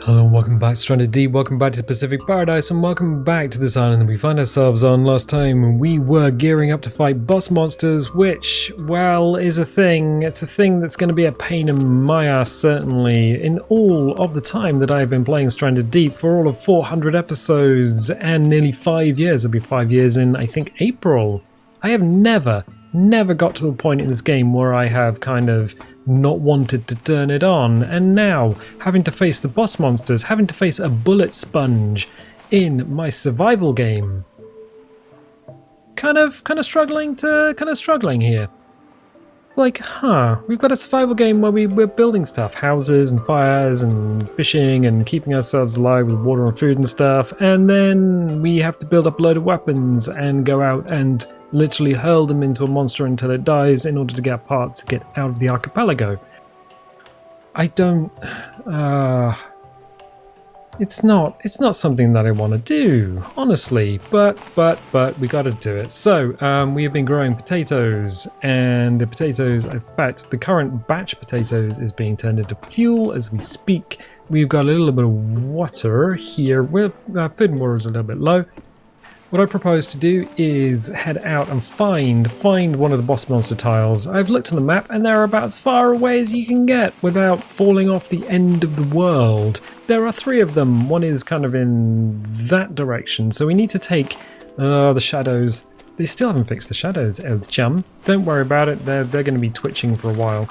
Hello and welcome back to Stranded Deep, welcome back to the Pacific Paradise, and welcome back to this island that we find ourselves on. Last time we were gearing up to fight boss monsters, which, well, is a thing. It's a thing that's going to be a pain in my ass, certainly. In all of the time that I've been playing Stranded Deep, for all of 400 episodes and nearly 5 years, it'll be 5 years in, I think, April, I have never got to the point in this game where I have kind of not wanted to turn it on, and now having to face the boss monsters, having to face a bullet sponge in my survival game, kind of struggling here. Like, we've got a survival game where we're building stuff, houses and fires and fishing and keeping ourselves alive with water and food and stuff, and then we have to build up a load of weapons and go out and literally hurl them into a monster until it dies in order to get parts to get out of the archipelago. It's not something that I want to do, honestly, but we got to do it. So we have been growing potatoes, and the potatoes, in fact, the current batch of potatoes is being turned into fuel as we speak. We've got a little bit of water here. Food and water is a little bit low. What I propose to do is head out and find one of the boss monster tiles. I've looked on the map and they're about as far away as you can get without falling off the end of the world. There are 3 of them. One is kind of in that direction, so we need to take the shadows. They still haven't fixed the shadows, old chum. Don't worry about it, they're going to be twitching for a while.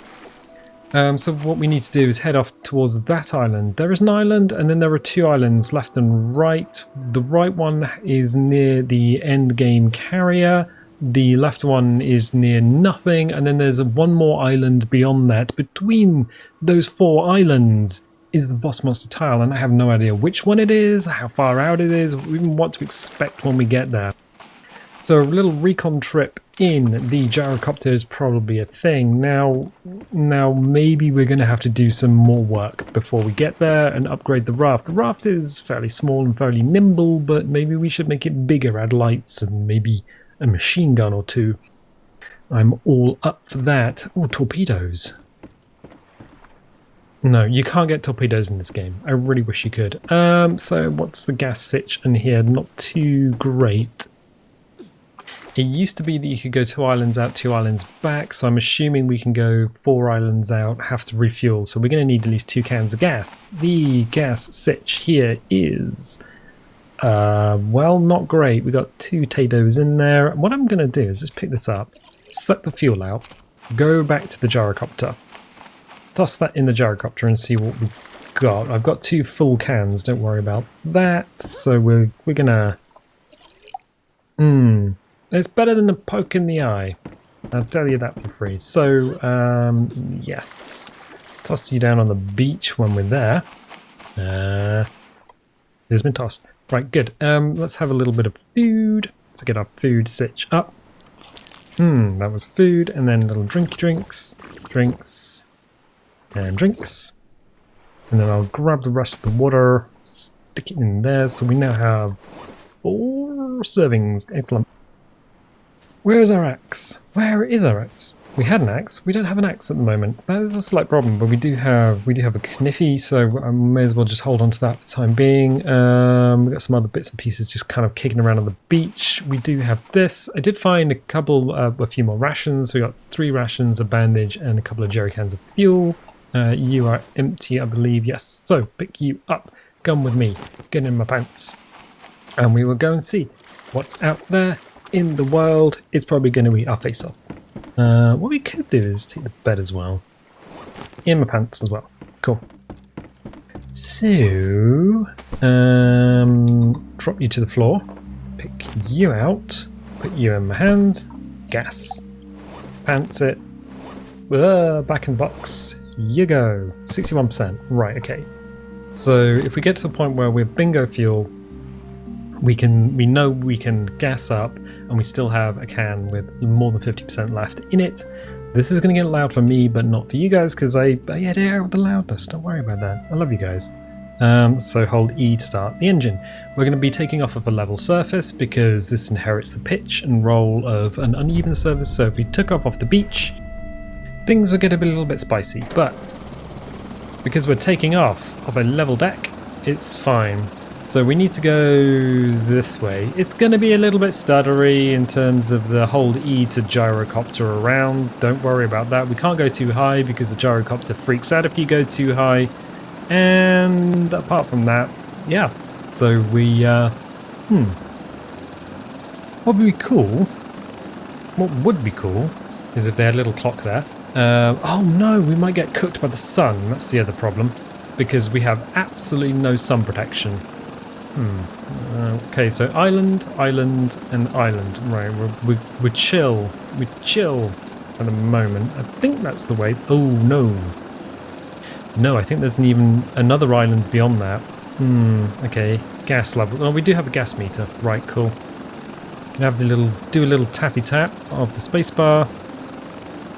So what we need to do is head off towards that island. There is an island, and then there are 2 islands left and right. The right one is near the end game carrier. The left one is near nothing, and then there's one more island beyond that. Between those 4 islands is the boss monster tile, and I have no idea which one it is, how far out it is, or even what to expect when we get there. So a little recon trip in the Gyrocopter is probably a thing. Now maybe we're going to have to do some more work before we get there and upgrade the raft. The raft is fairly small and fairly nimble, but maybe we should make it bigger, add lights and maybe a machine gun or 2. I'm all up for that. Oh, torpedoes. No, you can't get torpedoes in this game. I really wish you could. So what's the gas sitch in here? Not too great. It used to be that you could go 2 islands out, 2 islands back, so I'm assuming we can go 4 islands out, have to refuel, so we're going to need at least 2 cans of gas. The gas sitch here is, well, not great. We got 2 potatoes in there. What I'm going to do is just pick this up, suck the fuel out, go back to the Gyrocopter, toss that in the Gyrocopter and see what we've got. I've got 2 full cans, don't worry about that, so we're going to... It's better than a poke in the eye. I'll tell you that for free. So, yes. Toss you down on the beach when we're there. It's been tossed. Right, good. Let's have a little bit of food to get our food sitch up. That was food, and then little drinks, and drinks. And then I'll grab the rest of the water, stick it in there, so we now have 4 servings. Excellent. Where is our axe? Where is our axe? We had an axe. We don't have an axe at the moment. That is a slight problem, but we do have a kniffy, so I may as well just hold on to that for the time being. We've got some other bits and pieces just kind of kicking around on the beach. We do have this. I did find a few more rations. We got 3 rations, a bandage, and a couple of jerry cans of fuel. You are empty, I believe. Yes. So pick you up. Come with me. Get in my pants, and we will go and see what's out there in the world. It's probably going to be our face off. What we could do is take the bed as well. In my pants as well. Cool. So, drop you to the floor. Pick you out. Put you in my hand. Gas. Pants it. Back in the box. You go. 61%. Right, okay. So if we get to the point where we're bingo fuel, we know we can gas up, and we still have a can with more than 50% left in it. This is going to get loud for me, but not for you guys, because I had air with the loudness. Don't worry about that. I love you guys. So hold E to start the engine. We're going to be taking off of a level surface because this inherits the pitch and roll of an uneven surface. So if we took off the beach, things would get a little bit spicy. But because we're taking off of a level deck, It's fine. So we need to go this way. It's going to be a little bit stuttery in terms of the hold E to gyrocopter around. Don't worry about that. We can't go too high because the gyrocopter freaks out if you go too high. And apart from that, yeah. So we, what would be cool? What would be cool is if they had a little clock there. Oh no, we might get cooked by the sun. That's the other problem. Because we have absolutely no sun protection. Okay, so island, island, and island. Right, we're chill. We're chill at the moment. I think that's the way. Oh, no. No, I think there's even another island beyond that. Okay. Gas level. Oh, we do have a gas meter. Right, cool. Can have do a little tappy tap of the spacebar.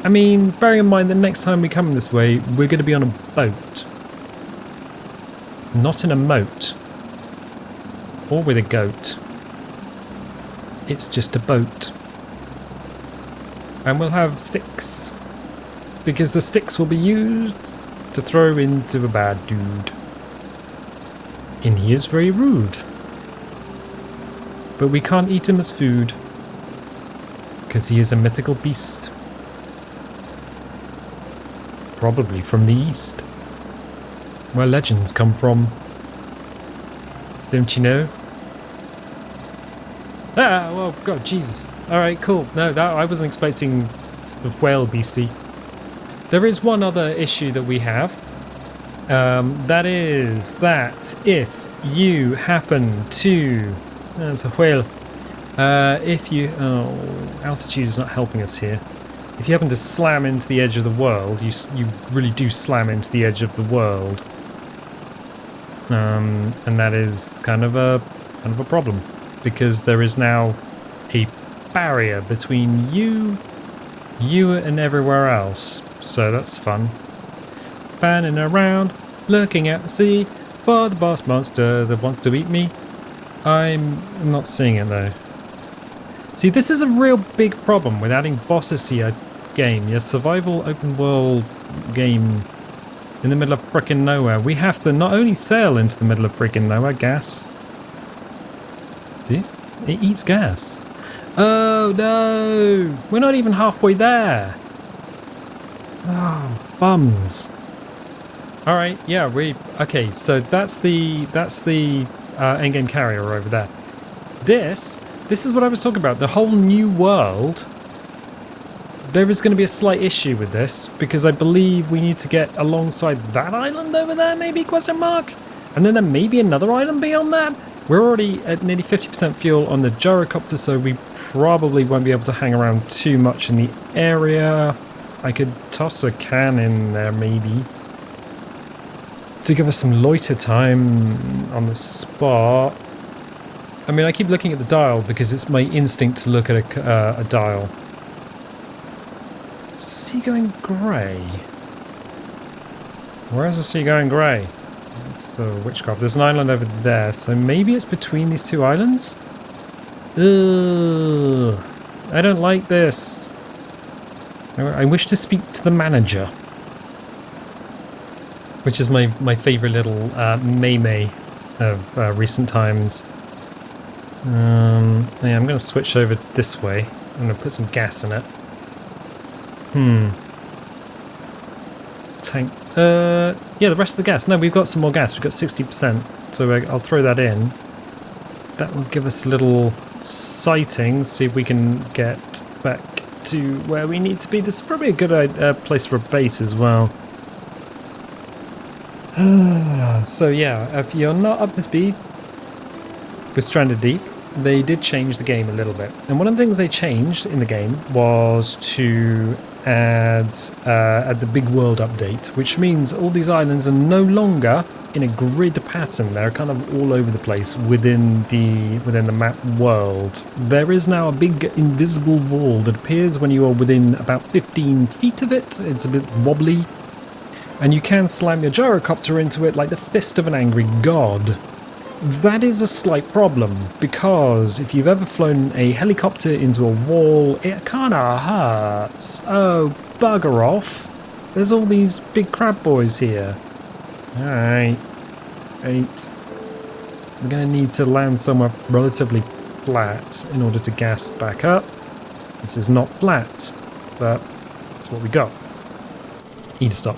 I mean, bearing in mind that next time we come this way, we're going to be on a boat. Not in a moat. Or with a goat. It's just a boat. And we'll have sticks. Because the sticks will be used to throw into a bad dude. And he is very rude. But we can't eat him as food. Because he is a mythical beast. Probably from the east. Where legends come from. Don't you know? Ah, well, God, Jesus. Alright, cool. No, that I wasn't expecting the whale beastie. There is one other issue that we have. That is that if you happen to... That's a whale. If you... Oh, altitude is not helping us here. If you happen to slam into the edge of the world, you really do slam into the edge of the world. And that is kind of a problem. Because there is now a barrier between you and everywhere else. So that's fun. Fanning around, looking at the sea for the boss monster that wants to eat me. I'm not seeing it though. See, this is a real big problem with adding bosses to your game, your survival open world game in the middle of frickin' nowhere. We have to not only sail into the middle of frickin' nowhere, gas. See? It eats gas. Oh no! We're not even halfway there! Oh, bums. Alright, yeah, okay, so that's the endgame carrier over there. This is what I was talking about, the whole new world. There is going to be a slight issue with this, because I believe we need to get alongside that island over there, maybe, question mark? And then there may be another island beyond that? We're already at nearly 50% fuel on the gyrocopter, so we probably won't be able to hang around too much in the area. I could toss a can in there, maybe, to give us some loiter time on the spot. I mean, I keep looking at the dial because it's my instinct to look at a dial. Is the sea going grey? Where is the sea going grey? So, witchcraft. There's an island over there, so maybe it's between these two islands? Ugh. I don't like this. I wish to speak to the manager. Which is my favourite little May of recent times. Yeah, I'm going to switch over this way. I'm going to put some gas in it. Tank. Yeah, the rest of the gas. No, we've got some more gas. We've got 60%. So I'll throw that in. That will give us a little sighting. See if we can get back to where we need to be. This is probably a good place for a base as well. So yeah, if you're not up to speed with Stranded Deep, they did change the game a little bit. And one of the things they changed in the game was to add the big world update, which means all these islands are no longer in a grid pattern. They're kind of all over the place within the map world. There is now a big invisible wall that appears when you are within about 15 feet of it. It's a bit wobbly. And you can slam your gyrocopter into it like the fist of an angry god. That is a slight problem, because if you've ever flown a helicopter into a wall, it kinda hurts. Oh, bugger off. There's all these big crab boys here. Alright. 8. We're going to need to land somewhere relatively flat in order to gas back up. This is not flat, but that's what we got. Need to stop.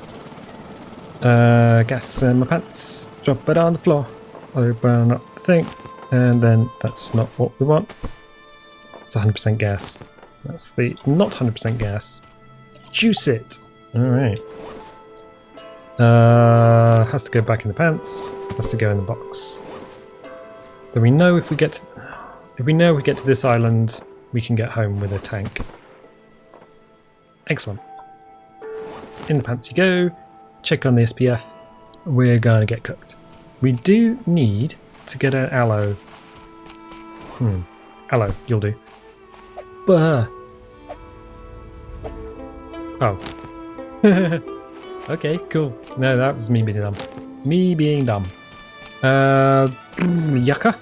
Gas in my pants. Drop it on the floor. Open up the thing. And then that's not what we want. It's 100% gas. That's the not 100% gas. Juice it. Alright. Has to go back in the pants. Has to go in the box. Then we know if we get to this island, we can get home with a tank. Excellent. In the pants you go. Check on the SPF. We're going to get cooked. We do need to get an aloe. Aloe, you'll do. But oh. Okay, cool. No, that was me being dumb. Me being dumb. Yucca.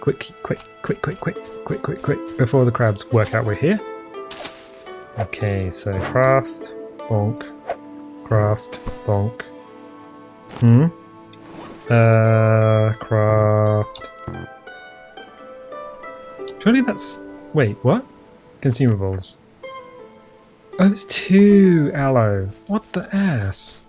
Quick, before the crabs work out we're here. Okay, so craft, bonk, craft, bonk. Craft. Surely that's... Wait, what? Consumables. Oh, it's 2 aloe. What the ass?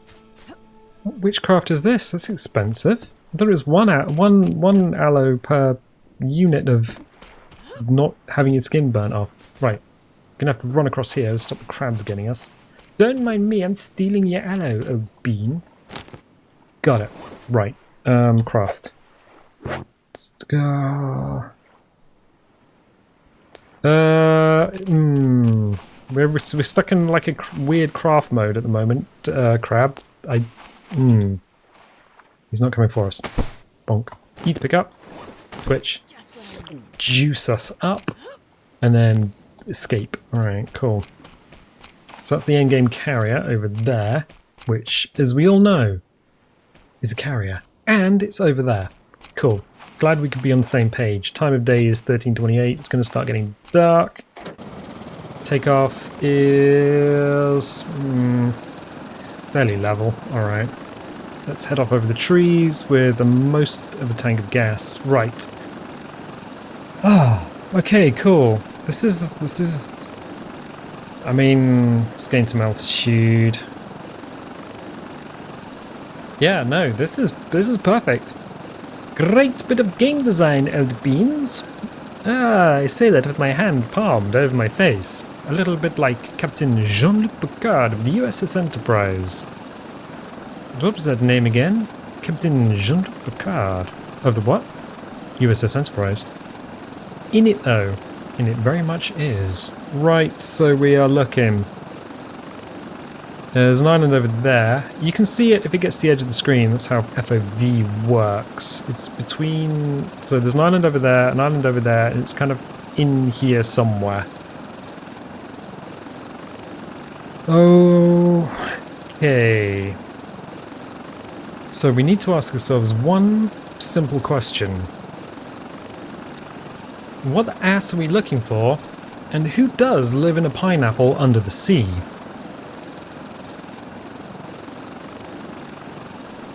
Which craft is this? That's expensive. I thought it was one aloe per unit of not having your skin burnt off. Right. Gonna have to run across here to stop the crabs getting us. Don't mind me, I'm stealing your aloe, oh bean. Got it. Right. Craft. Let's go. We're stuck in like a weird craft mode at the moment. Crab. He's not coming for us. Bonk. Eat, pick up. Switch. Juice us up. And then escape. Alright, cool. So that's the endgame carrier over there, which, as we all know, is a carrier. And it's over there. Cool. Glad we could be on the same page. Time of day is 13:28. It's going to start getting dark. Takeoff is fairly level. Alright. Let's head off over the trees with the most of a tank of gas. Right. Ah, okay, cool. This is I mean, let's gain some altitude. Yeah, no, this is perfect. Great bit of game design, old beans. Ah, I say that with my hand palmed over my face. A little bit like Captain Jean-Luc Picard of the USS Enterprise. What was that name again? Captain Jean-Luc Picard. Of the what? USS Enterprise. In it though. In it very much is. Right, so we are looking. There's an island over there. You can see it if it gets to the edge of the screen. That's how FOV works. It's between... So there's an island over there, and it's kind of in here somewhere. Okay. So we need to ask ourselves one simple question. What the ass are we looking for? And who does live in a pineapple under the sea?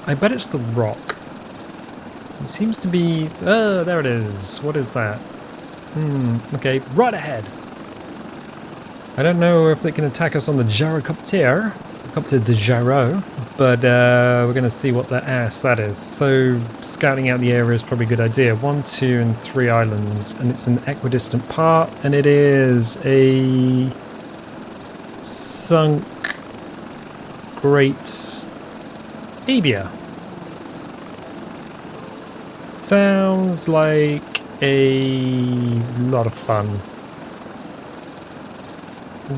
I bet it's the rock. It seems to be... Oh, there it is. What is that? Okay, right ahead. I don't know if they can attack us on the Gyrocopter. Copter de Gyro. But we're going to see what the ass that is. So scouting out the area is probably a good idea. 1, 2, and 3 islands. And it's an equidistant part. And it is a... sunk... great... Abia. Sounds like a lot of fun.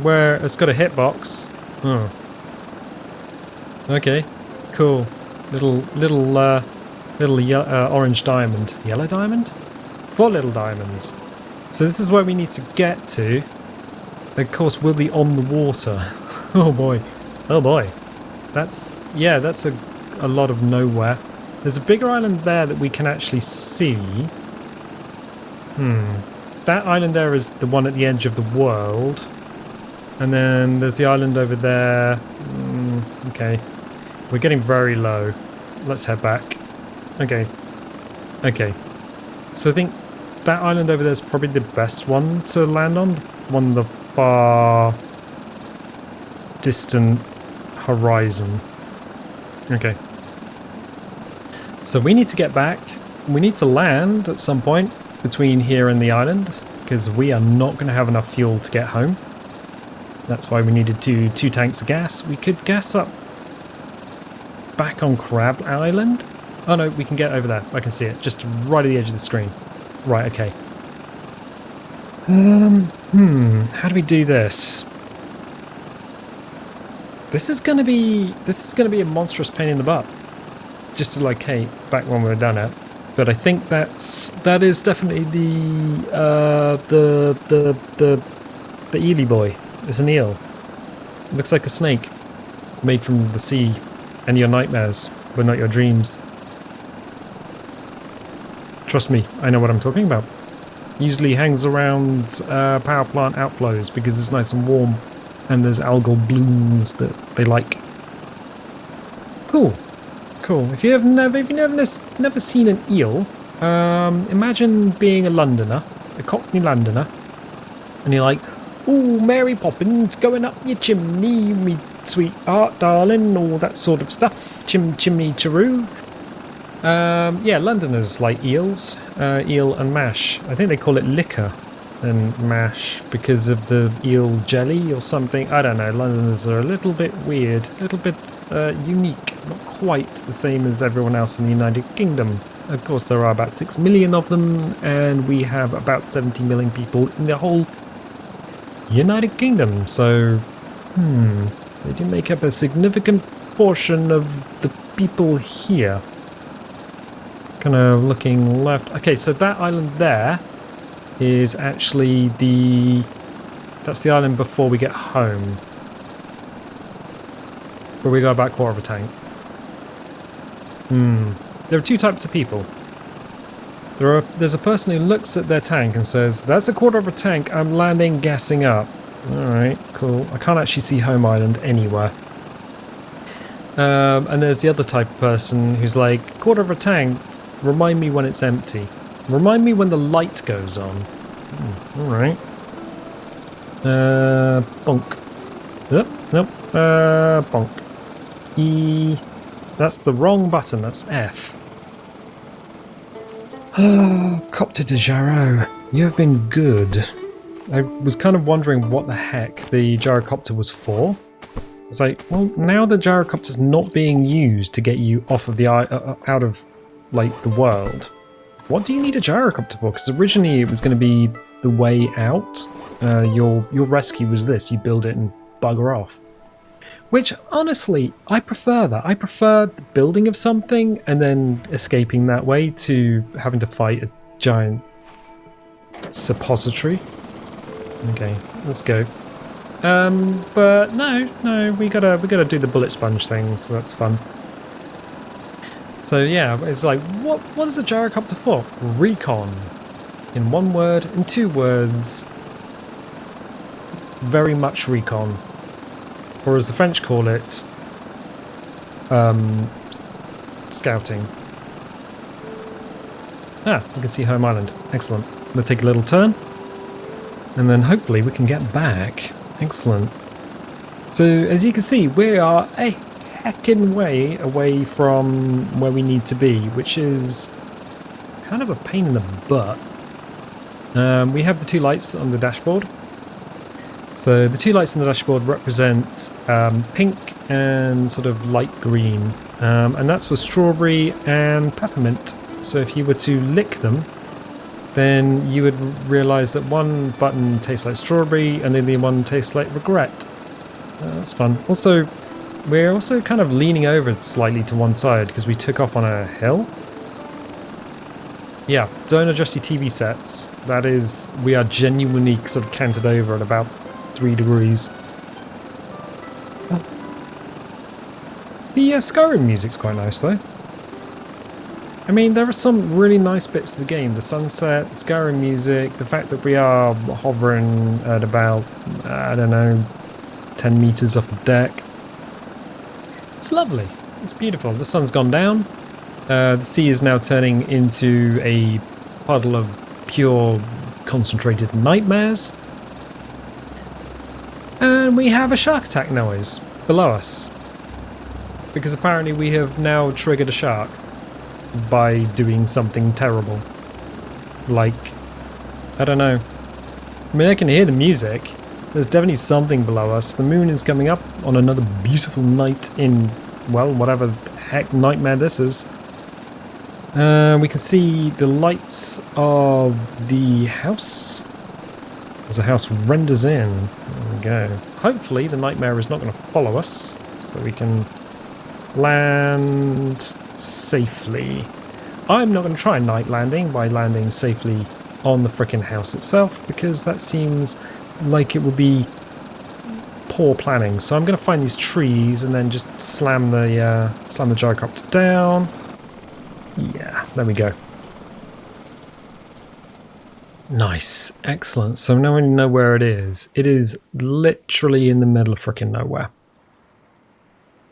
Where it's got a hitbox. Okay, cool. Little orange diamond. Yellow diamond? 4 little diamonds. So this is where we need to get to. Of course, we'll be on the water. Oh boy. Oh boy. That's a lot of nowhere. There's a bigger island there that we can actually see. That island there is the one at the edge of the world. And then there's the island over there. Okay. We're getting very low. Let's head back. Okay. Okay. So I think that island over there is probably the best one to land on. One the far distant horizon. Okay. So we need to get back. We need to land at some point between here and the island, because we are not going to have enough fuel to get home. That's why we needed two tanks of gas. We could gas up back on Crab Island. Oh no, we can get over there. I can see it, just right at the edge of the screen. Right, okay. How do we do this? This is gonna be a monstrous pain in the butt, just to locate back when we're done it. But I think that is definitely the eely boy. It's an eel. It looks like a snake, made from the sea and your nightmares, but not your dreams. Trust me, I know what I'm talking about. Usually hangs around power plant outflows because it's nice and warm, and there's algal blooms that they like. Cool, cool. If you've never seen an eel, imagine being a Londoner, a Cockney Londoner, and you're like, "Ooh, Mary Poppins, going up your chimney, me sweetheart, darling," all that sort of stuff. Chimney chiroo. Yeah, Londoners like eels, eel and mash. I think they call it liquor and mash because of the eel jelly or something. I don't know. Londoners are a little bit weird, a little bit unique, not quite the same as everyone else in the United Kingdom. Of course, there are about 6 million of them, and we have about 70 million people in the whole United Kingdom. So, they do make up a significant portion of the people here. Kind of looking left. Okay, so that island there is actually that's the island before we get home, where we got about a quarter of a tank. There are two types of people. There's a person who looks at their tank and says, "That's a quarter of a tank, I'm landing, gassing up." Alright, cool. I can't actually see home island anywhere. And there's the other type of person who's like, "Quarter of a tank, remind me when it's empty. Remind me when the light goes on." Alright. Bonk. Nope. Bonk. E. That's the wrong button. That's F. Copter de Gyro. You have been good. I was kind of wondering what the heck the gyrocopter was for. It's like, well, now the gyrocopter's not being used to get you off of the out of like the world. What do you need a gyrocopter for? Because originally it was going to be the way out. Your rescue was this: you build it and bugger off. Which honestly, I prefer that. I prefer the building of something and then escaping that way to having to fight a giant suppository. Okay, let's go. But no, we gotta do the bullet sponge thing, so that's fun. So yeah, it's like, what is a gyrocopter for? Recon. In one word, in 2 words, very much recon. Or as the French call it, scouting. Ah, you can see home island. Excellent. We'll take a little turn, and then hopefully we can get back. Excellent. So as you can see, we are a heckin' way away from where we need to be, which is kind of a pain in the butt. We have the 2 lights on the dashboard. So the 2 lights on the dashboard represent pink and sort of light green, and that's for strawberry and peppermint. So if you were to lick them, then you would realise that one button tastes like strawberry and then the one tastes like regret. That's fun. Also, we're also kind of leaning over slightly to one side because we took off on a hill. Yeah, don't adjust your TV sets. That is, we are genuinely sort of canted over at about 3 degrees. Oh. The Skyrim music's quite nice though. I mean, there are some really nice bits of the game. The sunset, the Skyrim music, the fact that we are hovering at about, I don't know, 10 meters off the deck. It's lovely. It's beautiful. The sun's gone down. The sea is now turning into a puddle of pure concentrated nightmares. And we have a shark attack noise below us. Because apparently we have now triggered a shark by doing something terrible. Like, I don't know. I mean, I can hear the music. There's definitely something below us. The moon is coming up on another beautiful night in, well, whatever the heck nightmare this is. We can see the lights of the house as the house renders in. There we go. Hopefully the nightmare is not going to follow us, so we can land safely. I'm not going to try night landing by landing safely on the frickin' house itself, because that seems like it would be poor planning. So I'm going to find these trees and then just slam the gyrocopter down. Yeah, there we go. Nice, excellent. So now we know where it is. It is literally in the middle of frickin' nowhere.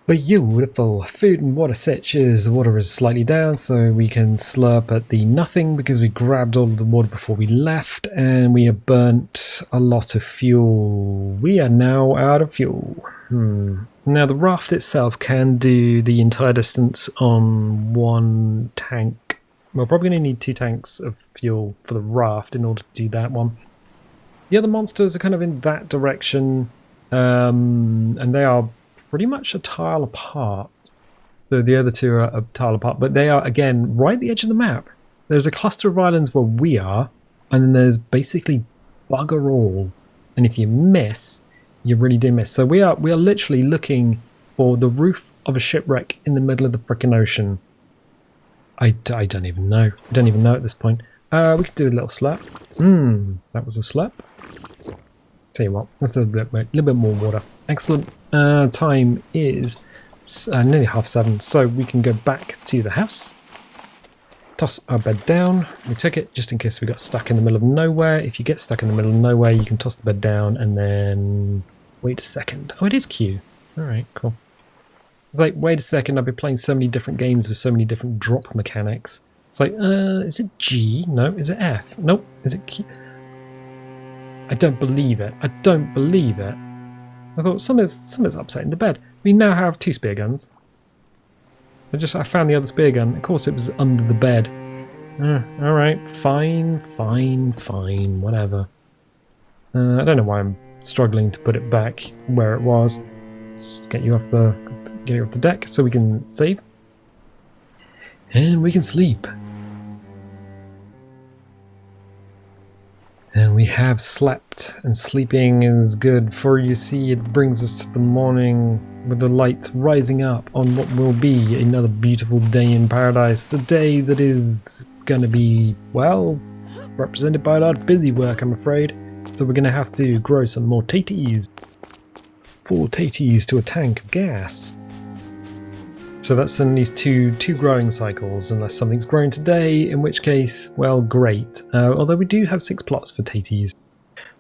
Beautiful. Food and water sitches. The water is slightly down, so we can slurp at the nothing because we grabbed all of the water before we left, and we have burnt a lot of fuel. We are now out of fuel. Now the raft itself can do the entire distance on one tank. We're probably going to need 2 tanks of fuel for the raft in order to do that one. The other monsters are kind of in that direction, and they are pretty much a tile apart. So the other 2 are a tile apart, but they are, again, right at the edge of the map. There's a cluster of islands where we are, and then there's basically bugger all. And if you miss, you really do miss. So we are literally looking for the roof of a shipwreck in the middle of the frickin' ocean. I don't even know. I don't even know at this point. We could do a little slurp. That was a slurp. Tell you what, let's do a little bit more water. Excellent. Time is nearly 7:30, so we can go back to the house. Toss our bed down. We took it just in case we got stuck in the middle of nowhere. If you get stuck in the middle of nowhere, you can toss the bed down and then wait a second. Oh, it is Q. Alright, cool. It's like, wait a second, I've been playing so many different games with so many different drop mechanics. It's like, is it G? No. Is it F? Nope. Is it Q? I don't believe it. I don't believe it. I thought something's upsetting the bed. We now have 2 spear guns. I found the other spear gun. Of course it was under the bed. Alright, fine, whatever. I don't know why I'm struggling to put it back where it was. Just get you off the deck so we can save. And we can sleep. And we have slept, and sleeping is good, for you see it brings us to the morning with the light rising up on what will be another beautiful day in paradise. A day that is going to be, well, represented by a lot of busy work, I'm afraid. So we're going to have to grow some more taties. 4 taties to a tank of gas. So that's in these two growing cycles, unless something's grown today, in which case, well, great. Although we do have 6 plots for taties.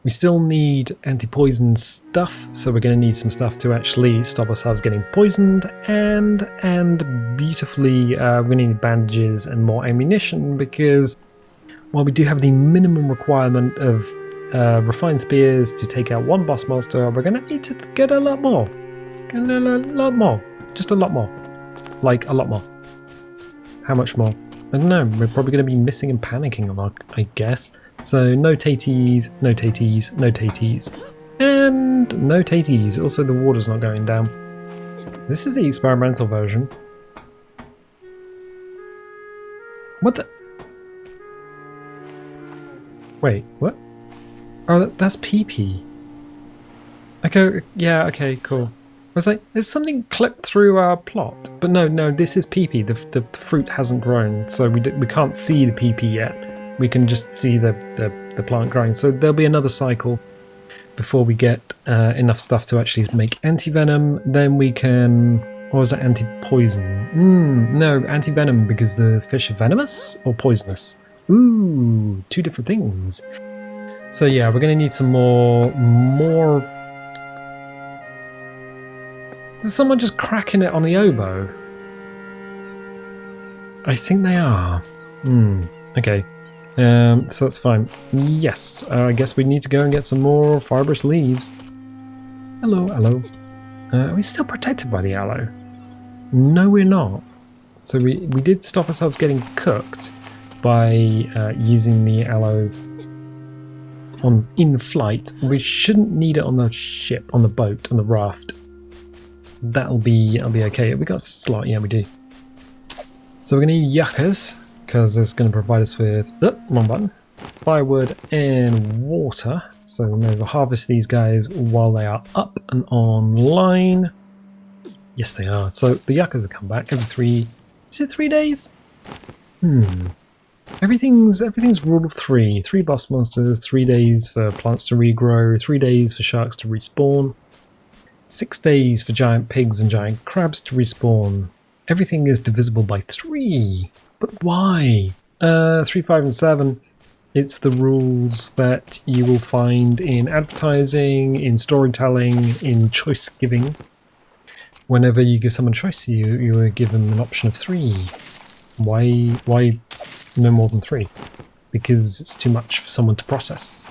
We still need anti-poison stuff, so we're going to need some stuff to actually stop ourselves getting poisoned, and beautifully, we're going to need bandages and more ammunition, because while we do have the minimum requirement of refined spears to take out 1 boss monster, we're going to need to get a lot more. Get a lot more. Just a lot more. Like, a lot more. How much more? I don't know. We're probably going to be missing and panicking a lot, I guess. So, no taties, no taties, no taties. And no taties. Also, the water's not going down. This is the experimental version. What the? Wait, what? Oh, that's PP. Okay, yeah, okay, cool. I was like, there's something clipped through our plot. But no, this is PP. The fruit hasn't grown, so we can't see the PP yet. We can just see the plant growing. So there'll be another cycle before we get enough stuff to actually make anti-venom. Then we can... Or is it anti-poison? No, anti-venom because the fish are venomous or poisonous? Ooh, 2 different things. So yeah, we're going to need some more... Is someone just cracking it on the oboe? I think they are. Okay. So that's fine. Yes, I guess we need to go and get some more fibrous leaves. Hello, hello. Are we still protected by the aloe? No, we're not. So we did stop ourselves getting cooked by using the aloe in flight. We shouldn't need it on the ship, on the boat, on the raft. That'll be okay. We got a slot, yeah, we do. So we're going to need yuccas, because it's going to provide us with wrong button, firewood and water. So we're going to harvest these guys while they are up and online. Yes, they are. So the yuccas will come back every 3. Is it 3 days? Everything's rule of 3. 3 boss monsters, 3 days for plants to regrow, 3 days for sharks to respawn, 6 days for giant pigs and giant crabs to respawn. Everything is divisible by 3. But why? 3, 5, and 7. It's the rules that you will find in advertising, in storytelling, in choice giving. Whenever you give someone choice, you are given an option of 3. Why no more than 3? Because it's too much for someone to process.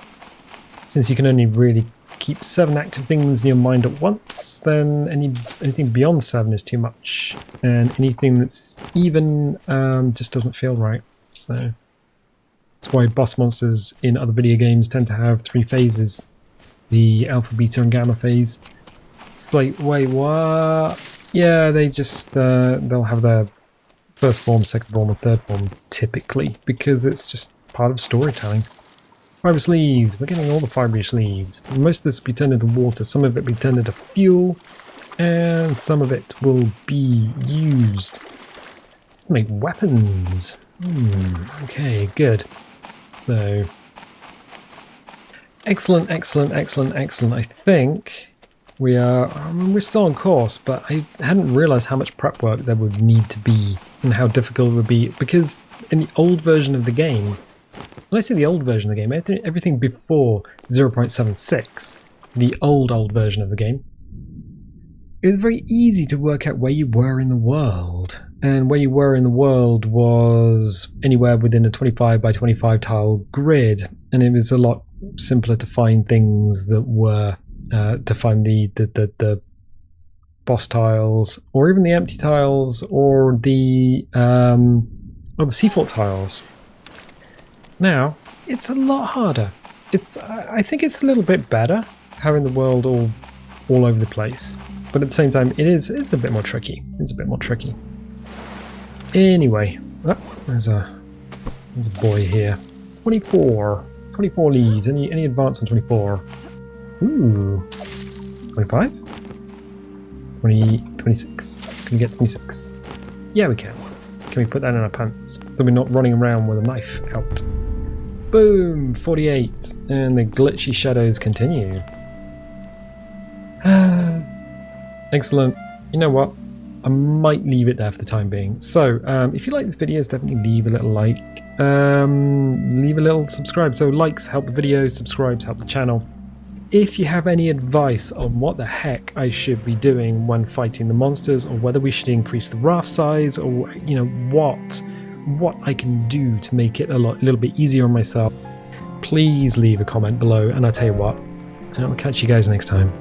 Since you can only really keep 7 active things in your mind at once, then anything beyond 7 is too much, and anything that's even just doesn't feel right. So that's why boss monsters in other video games tend to have 3 phases: the alpha, beta, and gamma phase. It's like, wait, what? Yeah, they just they'll have their first form, second form, and third form typically, because it's just part of storytelling. Fibrous leaves. We're getting all the fibrous leaves. Most of this will be turned into water, some of it will be turned into fuel, and some of it will be used to make weapons. Okay, good. So, excellent, excellent, excellent, excellent. I think we're still on course, but I hadn't realised how much prep work there would need to be and how difficult it would be, because in the old version of the game, when I say the old version of the game, everything before 0.76, the old version of the game, it was very easy to work out where you were in the world. And where you were in the world was anywhere within a 25 by 25 tile grid. And it was a lot simpler to find things that were, to find the boss tiles, or even the empty tiles, or the seafort tiles. Now, it's a lot harder. I think it's a little bit better having the world all over the place, but at the same time, it's a bit more tricky. It's a bit more tricky. Anyway, there's a boy here. 24 leads. Any advance on 24? Ooh, 25, 26. Can we get 26? Yeah, we can. Can we put that in our pants so we're not running around with a knife out? Boom! 48, and the glitchy shadows continue. Excellent. You know what? I might leave it there for the time being. So, if you like this video, definitely leave a little like. Leave a little subscribe. So likes help the video, subscribes help the channel. If you have any advice on what the heck I should be doing when fighting the monsters, or whether we should increase the raft size, or what I can do to make it a little bit easier on myself, please leave a comment below, and I'll tell you what, I'll catch you guys next time.